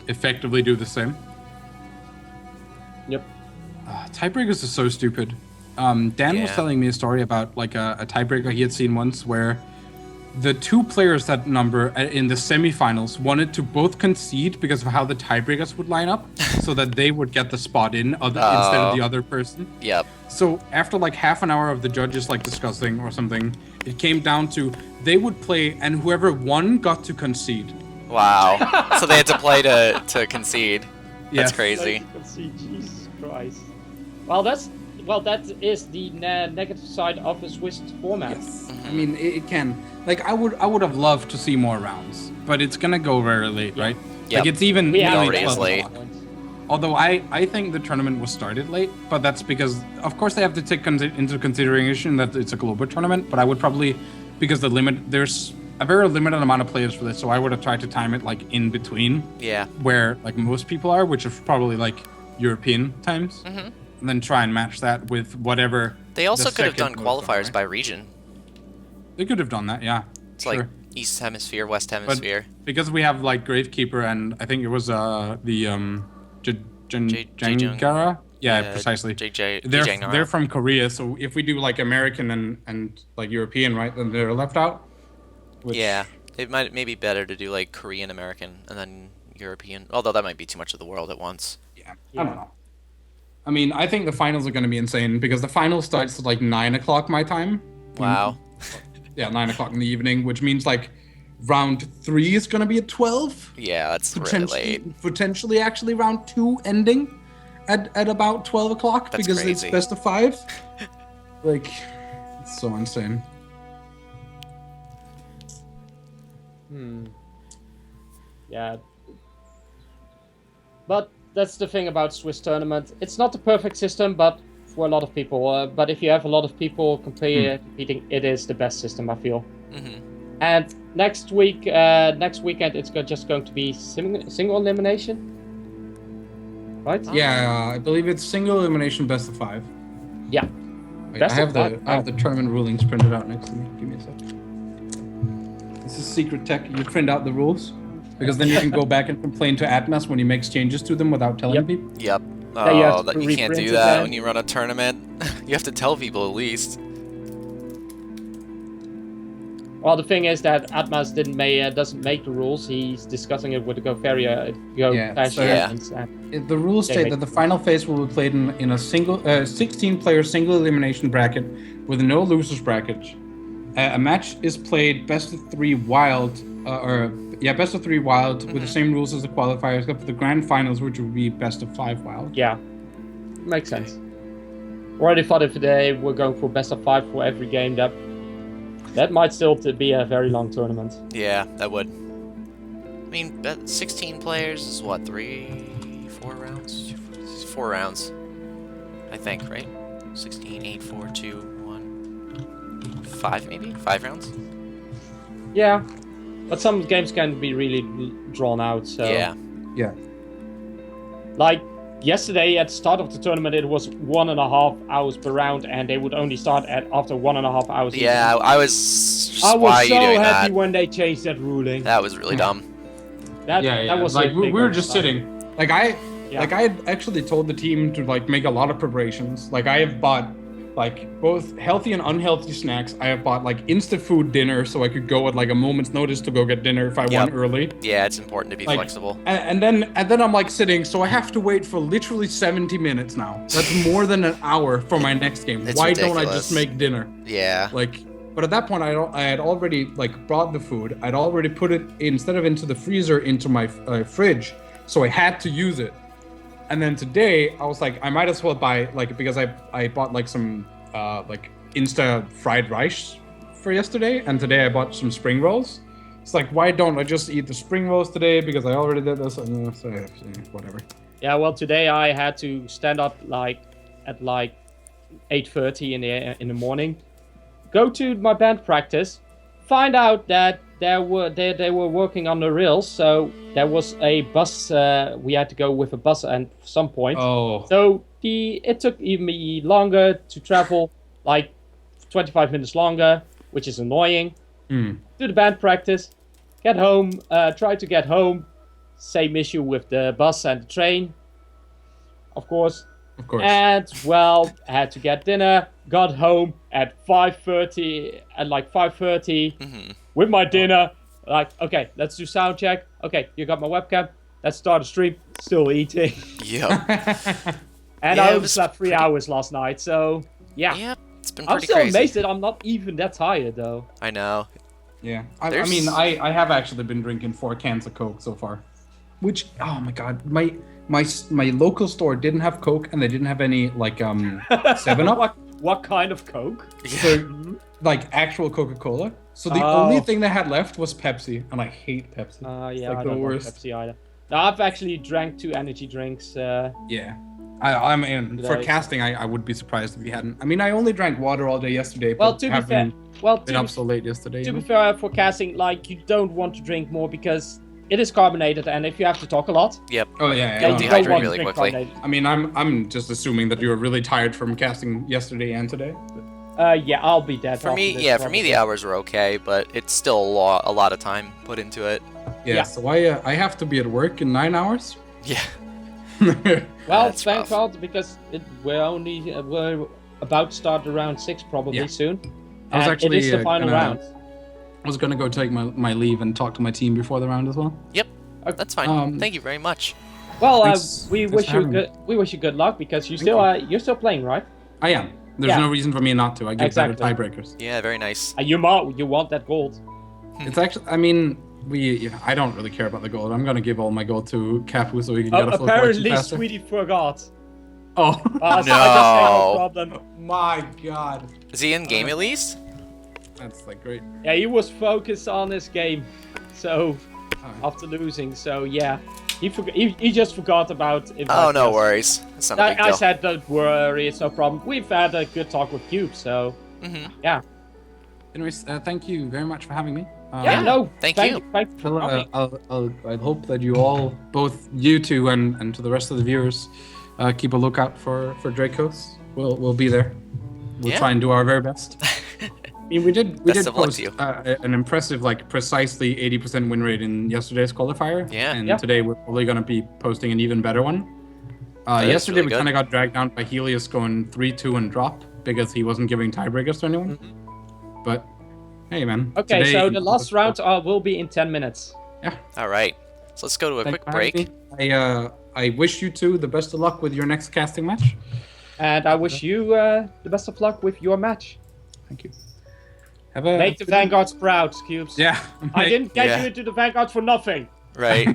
effectively do the same. Yep. Tiebreakers are so stupid. Dan was telling me a story about like a tiebreaker he had seen once where the two players that number in the semifinals wanted to both concede because of how the tiebreakers would line up, so that they would get the spot in instead of the other person. Yep. So after like half an hour of the judges like discussing or something, it came down to they would play and whoever won got to concede. Wow. So they had to play to concede. That's Yes. crazy. Jesus Christ. Well, that is the negative side of a Swiss format. Yes. I mean, it can. Like, I would have loved to see more rounds, but it's gonna go very late, right? Yep. Like, it's even We have already is late. Although I think the tournament was started late, but that's because, of course, they have to take into consideration that it's a global tournament. But I would probably, because there's a very limited amount of players for this, so I would have tried to time it like in between. Yeah. Where like most people are, which is probably like European times, and then try and match that with whatever. They also could have done second most qualifiers are. by region. They could have done that, yeah. It's like East Hemisphere, West Hemisphere. Because we have like Gravekeeper and I think it was Jangara. Yeah, precisely. They're from Korea, so if we do like American and like European, right, then they're left out. Yeah, it may be better to do like Korean American and then European. Although that might be too much of the world at once. Yeah, I don't know. I mean, I think the finals are going to be insane because the final starts at like 9 o'clock my time. Wow. Yeah, 9 o'clock in the evening, which means like round 3 is going to be at 12. Yeah, that's really late. Potentially, actually, round 2 ending at about 12 o'clock because crazy. it's best of 5. Like, it's so insane. Yeah. But that's the thing about Swiss tournament. It's not the perfect system, but for a lot of people. But if you have a lot of people competing, it is the best system, I feel. And next weekend, it's just going to be single elimination, right? Yeah, I believe it's single elimination best of 5. Yeah. Wait, I have the tournament rulings printed out next to me. Give me a sec. This is secret tech. You print out the rules because then you can go back and complain to Atmas when he makes changes to them without telling people. Yep. Yeah, You can't do that when you run a tournament. You have to tell people at least. Well, the thing is that Atmas doesn't make the rules. He's discussing it with the GoFaeria. The rules state that the final phase will be played in a single 16-player single elimination bracket with no losers bracket. A match is played best of 3 wild, best of 3 wild with the same rules as the qualifiers, except for the grand finals, which would be best of 5 wild. Yeah, makes sense. Already thought if today we're going for best of 5 for every game, that might still be a very long tournament. Yeah, that would. I mean, 16 players is what, 4 rounds? 4 rounds, I think, right? 16, 8, 4, 2, 1, 5 maybe? 5 rounds? Yeah, but some games can be really drawn out, so... Yeah. Like, yesterday at the start of the tournament, it was 1.5 hours per round, and they would only start after 1.5 hours. Yeah, I was so happy that? when they changed that ruling. That was really dumb. That was like we were just oversight. sitting. Like I had actually told the team to like make a lot of preparations. Like I have bought like both healthy and unhealthy snacks. I have bought like instant food dinner so I could go at like a moment's notice to go get dinner if I won early. Yeah, it's important to be flexible. And then I'm like sitting, so I have to wait for literally 70 minutes now. That's more than an hour for my next game. It's Why ridiculous. don't I just make dinner? Yeah. Like, but at that point, I had already like brought the food. I'd already put it instead of into the freezer into my fridge, so I had to use it. And then today, I was like, I might as well buy like because I bought like some like Insta fried rice for yesterday, and today I bought some spring rolls. It's like, why don't I just eat the spring rolls today because I already did this? And so whatever. Yeah, well, today I had to stand up at 8:30 in the morning. Go to my band practice, find out that they were working on the rails, so there was a bus. We had to go with a bus at some point. Oh. So it took me longer to travel, like 25 minutes longer, which is annoying. Do the band practice, get home, try to get home, Same issue with the bus and the train, of course. Of course. And well, had to get dinner. Got home at 5:30. At like 5:30 with my dinner. Like, okay, let's do sound check. Okay, you got my webcam. Let's start a stream. Still eating. Yep. And Yeah, I it only was slept 3 hours last night. So yeah. Yep. It's been I'm pretty still crazy. amazed that I'm not even that tired though. I know. Yeah, I There's- mean, I have actually been drinking 4 cans of Coke so far, which, oh my god, my local store didn't have Coke and they didn't have any like 7-Up, What kind of Coke? so like actual Coca-Cola. So the only thing they had left was Pepsi, and I hate Pepsi. Yeah, like I the don't like worst. Pepsi either. No, I've actually drank 2 energy drinks. Yeah. I mean, for Today. casting, I would be surprised if you hadn't. I mean, I only drank water all day yesterday, Well, but to be haven't fair, well, been up so late yesterday. to you be know? fair, for casting, like you don't want to drink more because it is carbonated, and if you have to talk a lot, Yep. Oh yeah, yeah, You'll you yeah. don't dehydrate want to really drink quickly. carbonated. I mean, I'm just assuming that you were really tired from casting yesterday and today. Yeah, I'll be dead. For after me, this, yeah, for me the probably. hours were okay, but it's still a lot of time put into it. Yeah, Yeah. so I have to be at work in 9 hours. Yeah. Well, That's thank rough. God, because we're about to start the round 6 probably Yeah. soon. I was And actually it is the final gonna- round. I was gonna go take my leave and talk to my team before the round as well. Yep. Okay. That's fine. Um, Thank you very much. Well, Thanks- we thanks wish for you having me. good. We wish you good luck because you Thank still you. you're still playing, right? I am. There's Yeah. no reason for me not to. I give Exactly. better tiebreakers. Yeah, very nice. You want that gold. It's actually, I mean, I don't really care about the gold. I'm gonna give all my gold to Capu so he can get a full collection Apparently, faster. Sweetie forgot. Oh. I just say no No. problem. My god. Is he in game at least? That's like great. Yeah, he was focused on his game, so Alright. after losing, so yeah, he just forgot about. Oh, no us. worries. It's not a big I deal. said don't worry, it's no problem. We've had a good talk with Cube, so yeah. Anyways, thank you very much for having me. Yeah, no, thank you. Thank you for coming. I hope that you all, both you two and to the rest of the viewers, keep a lookout for Dracos. We'll be there. We'll Yeah. try and do our very best. I mean, we did Best of luck post to you. an impressive, like precisely 80% win rate in yesterday's qualifier. Yeah. And Yeah. today we're probably gonna be posting an even better one. That is Yesterday really we good. kind of got dragged down by Helios going 3-2 and drop because he wasn't giving tiebreakers to anyone. But hey, man. Okay, today- so the last round will be in 10 minutes. All right. So let's go to a Thanks quick for having break. me. I wish you two the best of luck with your next casting match. And I wish you the best of luck with your match. Thank you. Have a Make the Vanguards proud, Cubes. Yeah. I didn't get Yeah. you into the Vanguard for nothing. Right.